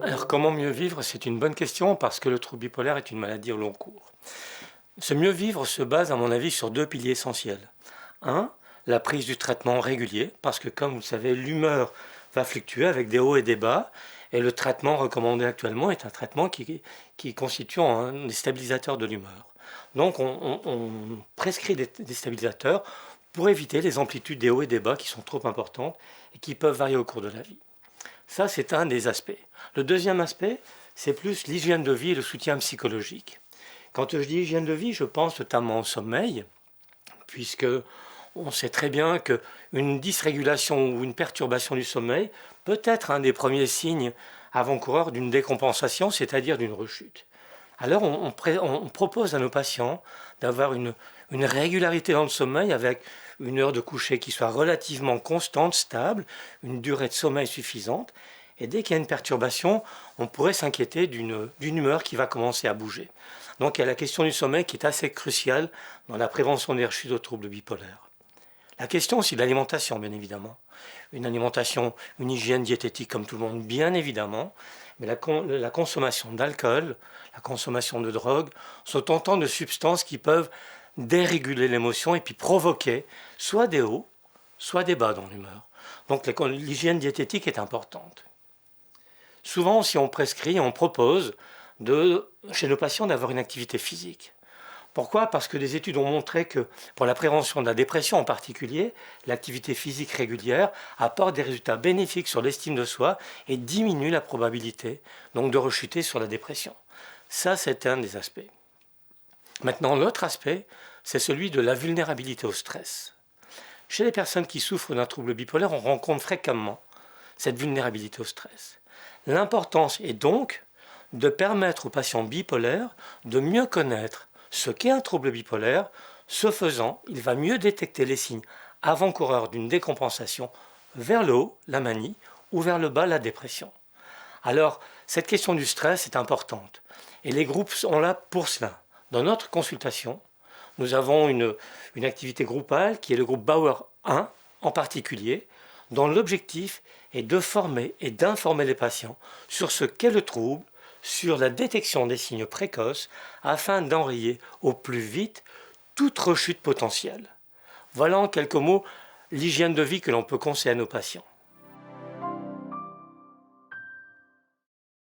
Alors, comment mieux vivre? C'est une bonne question parce que le trouble bipolaire est une maladie au long cours. Ce mieux vivre se base, à mon avis, sur deux piliers essentiels. Un, la prise du traitement régulier, parce que comme vous le savez, l'humeur va fluctuer avec des hauts et des bas, et le traitement recommandé actuellement est un traitement qui constitue un stabilisateur de l'humeur. Donc on prescrit des stabilisateurs pour éviter les amplitudes des hauts et des bas qui sont trop importantes et qui peuvent varier au cours de la vie. Ça, c'est un des aspects. Le deuxième aspect, c'est plus l'hygiène de vie et le soutien psychologique. Quand je dis hygiène de vie, je pense notamment au sommeil, puisque on sait très bien qu'une dysrégulation ou une perturbation du sommeil peut être un des premiers signes avant-coureurs d'une décompensation, c'est-à-dire d'une rechute. Alors on propose à nos patients d'avoir une régularité dans le sommeil avec une heure de coucher qui soit relativement constante, stable, une durée de sommeil suffisante. Et dès qu'il y a une perturbation, on pourrait s'inquiéter d'une humeur qui va commencer à bouger. Donc il y a la question du sommeil qui est assez cruciale dans la prévention des rechutes de troubles bipolaires. La question aussi de l'alimentation, bien évidemment. Une alimentation, une hygiène diététique comme tout le monde, bien évidemment. Mais la consommation d'alcool, la consommation de drogue sont autant de substances qui peuvent déréguler l'émotion et puis provoquer soit des hauts, soit des bas dans l'humeur. Donc l'hygiène diététique est importante. Souvent, si on prescrit, on propose chez nos patients d'avoir une activité physique. Pourquoi? Parce que des études ont montré que pour la prévention de la dépression en particulier, l'activité physique régulière apporte des résultats bénéfiques sur l'estime de soi et diminue la probabilité donc de rechuter sur la dépression. Ça, c'est un des aspects. Maintenant, l'autre aspect, c'est celui de la vulnérabilité au stress. Chez les personnes qui souffrent d'un trouble bipolaire, on rencontre fréquemment cette vulnérabilité au stress. L'importance est donc de permettre aux patients bipolaires de mieux connaître ce qu'est un trouble bipolaire. Ce faisant, il va mieux détecter les signes avant-coureurs d'une décompensation vers le haut, la manie, ou vers le bas, la dépression. Alors, cette question du stress est importante. Et les groupes sont là pour cela. Dans notre consultation, nous avons une activité groupale qui est le groupe Bauer 1 en particulier, dont l'objectif est de former et d'informer les patients sur ce qu'est le trouble, sur la détection des signes précoces, afin d'enrayer au plus vite toute rechute potentielle. Voilà en quelques mots l'hygiène de vie que l'on peut conseiller à nos patients.